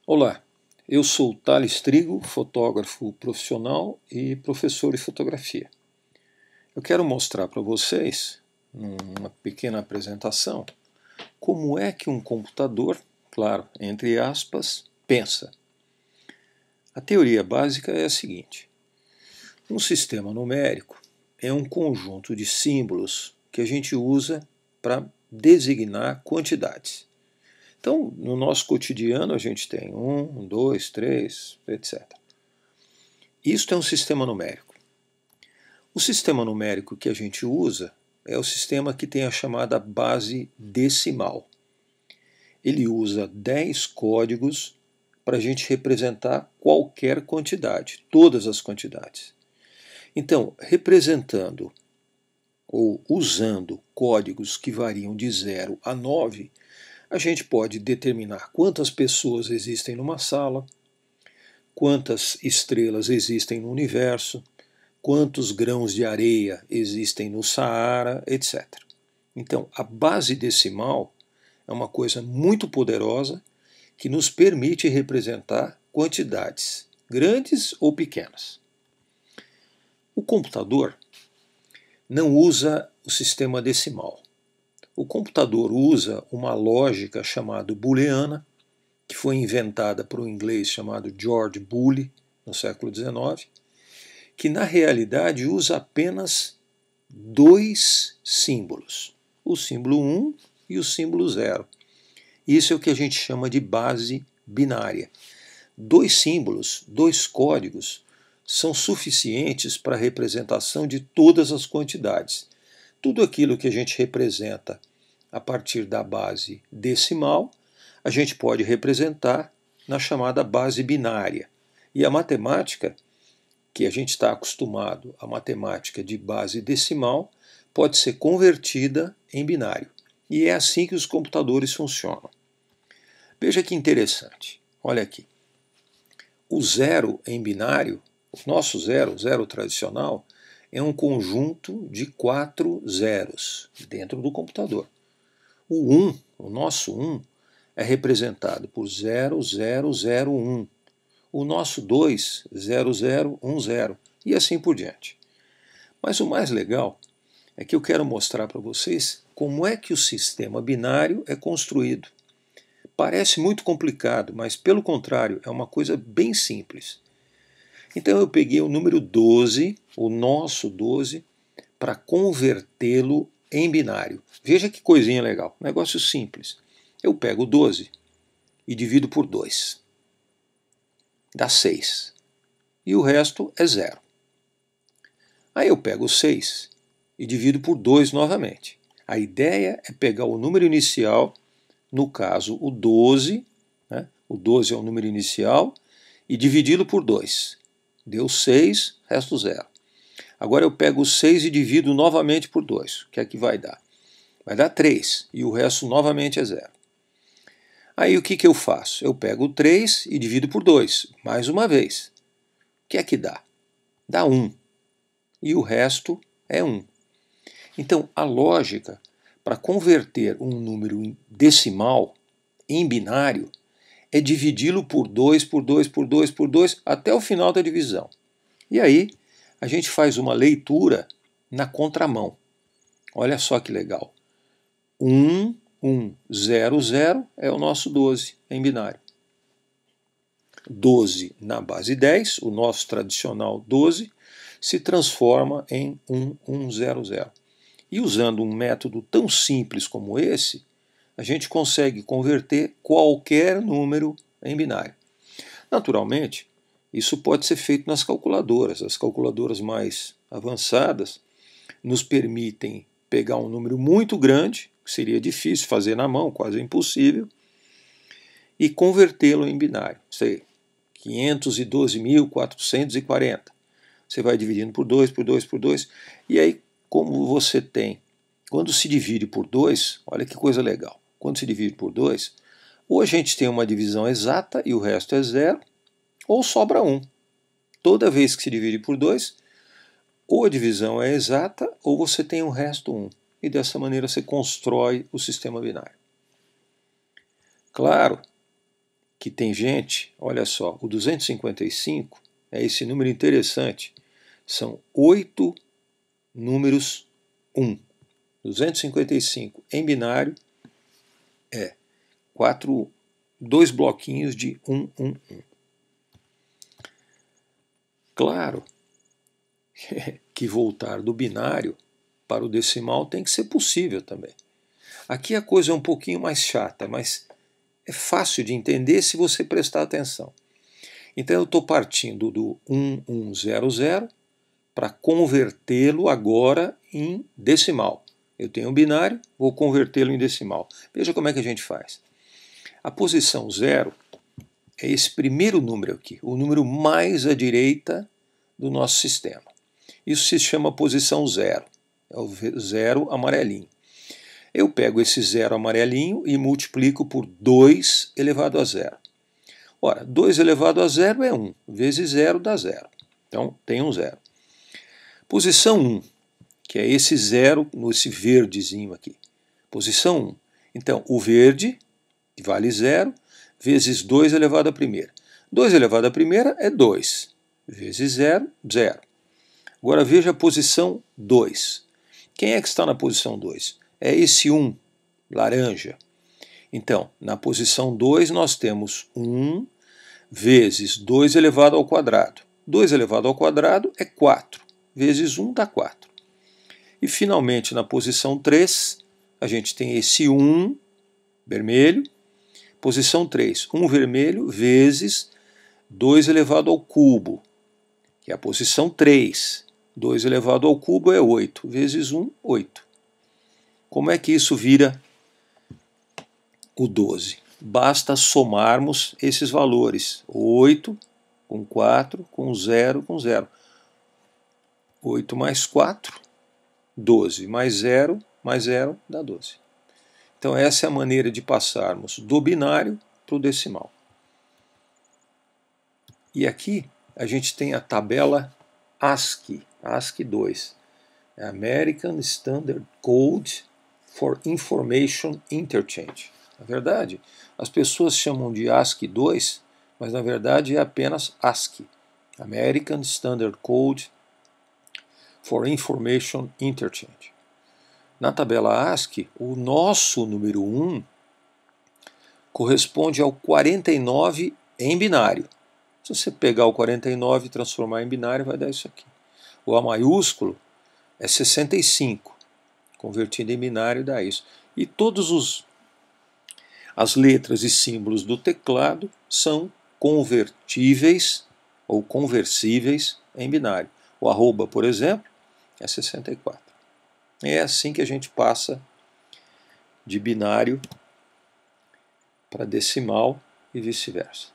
Olá, eu sou Thales Trigo, fotógrafo profissional e professor de fotografia. Eu quero mostrar para vocês, numa pequena apresentação, como é que um computador, claro, entre aspas, pensa. A teoria básica é a seguinte: um sistema numérico é um conjunto de símbolos que a gente usa para designar quantidades. Então, no nosso cotidiano, a gente tem 1, 2, 3, etc. Isto é um sistema numérico. O sistema numérico que a gente usa é o sistema que tem a chamada base decimal. Ele usa 10 códigos para a gente representar qualquer quantidade, todas as quantidades. Então, representando ou usando códigos que variam de 0 a 9, a gente pode determinar quantas pessoas existem numa sala, quantas estrelas existem no universo, quantos grãos de areia existem no Saara, etc. Então, a base decimal é uma coisa muito poderosa que nos permite representar quantidades, grandes ou pequenas. O computador não usa o sistema decimal. O computador usa uma lógica chamada booleana, que foi inventada por um inglês chamado George Boole, no século XIX, que na realidade usa apenas dois símbolos, o símbolo 1 e o símbolo 0. Isso é o que a gente chama de base binária. Dois símbolos, dois códigos, são suficientes para a representação de todas as quantidades. Tudo aquilo que a gente representa a partir da base decimal, a gente pode representar na chamada base binária. E a matemática, que a gente está acostumado, a matemática de base decimal, pode ser convertida em binário. E é assim que os computadores funcionam. Veja que interessante. Olha aqui. O zero em binário, o nosso zero, o zero tradicional, é um conjunto de 4 zeros dentro do computador. O 1, o nosso 1, é representado por 0001. O nosso 2, 0010 e assim por diante. Mas o mais legal é que eu quero mostrar para vocês como é que o sistema binário é construído. Parece muito complicado, mas pelo contrário, é uma coisa bem simples. Então eu peguei o número 12, o nosso 12, para convertê-lo em binário. Veja que coisinha legal, negócio simples. Eu pego o 12 e divido por 2. Dá 6. E o resto é 0. Aí eu pego o 6 e divido por 2 novamente. A ideia é pegar o número inicial, no caso o 12, né? O 12 é o número inicial, e dividi-lo por 2. Deu 6, resto 0. Agora eu pego o 6 e divido novamente por 2. O que é que vai dar? Vai dar 3, e o resto novamente é 0. Aí o que eu faço? Eu pego o 3 e divido por 2, mais uma vez. O que é que dá? Dá 1, e o resto é 1. Então, a lógica para converter um número decimal em binário é dividi-lo por 2, por 2, por 2, por 2, até o final da divisão. E aí, a gente faz uma leitura na contramão. Olha só que legal. 1, 1, 0, 0 é o nosso 12 em binário. 12 na base 10, o nosso tradicional 12, se transforma em 1, 1, 0, 0. E usando um método tão simples como esse, a gente consegue converter qualquer número em binário. Naturalmente, isso pode ser feito nas calculadoras. As calculadoras mais avançadas nos permitem pegar um número muito grande, que seria difícil fazer na mão, quase impossível, e convertê-lo em binário. Sei, 512.440. Você vai dividindo por 2, por 2, por 2, e aí, como você tem, quando se divide por 2, olha que coisa legal, quando se divide por 2, ou a gente tem uma divisão exata e o resto é 0, ou sobra 1. Toda vez que se divide por 2, ou a divisão é exata, ou você tem o resto 1. E dessa maneira você constrói o sistema binário. Claro que tem gente, olha só, o 255 é esse número interessante, são 8 números 1. 255 em binário é 2 bloquinhos de 1, 1, 1. Claro que voltar do binário para o decimal tem que ser possível também. Aqui a coisa é um pouquinho mais chata, mas é fácil de entender se você prestar atenção. Então eu estou partindo do 1100 para convertê-lo agora em decimal. Eu tenho um binário, vou convertê-lo em decimal. Veja como é que a gente faz. A posição 0 é esse primeiro número aqui, o número mais à direita do nosso sistema. Isso se chama posição 0, é o 0 amarelinho. Eu pego esse 0 amarelinho e multiplico por 2 elevado a 0. Ora, 2 elevado a 0 é 1, vezes 0 dá 0. Então, tem um 0. Posição 1, que é esse 0, nesse verdezinho aqui. Posição 1. Então, o verde, que vale 0, vezes 2 elevado a primeira. 2 elevado a primeira é 2, vezes 0, 0. Agora veja a posição 2. Quem é que está na posição 2? É esse 1, laranja. Então, na posição 2 nós temos 1 vezes 2 elevado ao quadrado. 2 elevado ao quadrado é 4, vezes 1 dá 4. E finalmente na posição 3 a gente tem esse 1 vermelho. Posição 3, 1 vermelho vezes 2 elevado ao cubo, que é a posição 3. 2 elevado ao cubo é 8, vezes 1, 8. Como é que isso vira o 12? Basta somarmos esses valores. 8 com 4, com 0, com 0. 8 mais 4, 12. Mais 0 dá 12. Então essa é a maneira de passarmos do binário para o decimal. E aqui a gente tem a tabela ASCII, ASCII 2. American Standard Code for Information Interchange. Na verdade, as pessoas chamam de ASCII 2, mas na verdade é apenas ASCII, American Standard Code for Information Interchange. Na tabela ASCII, o nosso número 1 corresponde ao 49 em binário. Se você pegar o 49 e transformar em binário, vai dar isso aqui. O A maiúsculo é 65. Convertido em binário dá isso. E todas as letras e símbolos do teclado são convertíveis ou conversíveis em binário. O arroba, por exemplo, é 64. É assim que a gente passa de binário para decimal e vice-versa.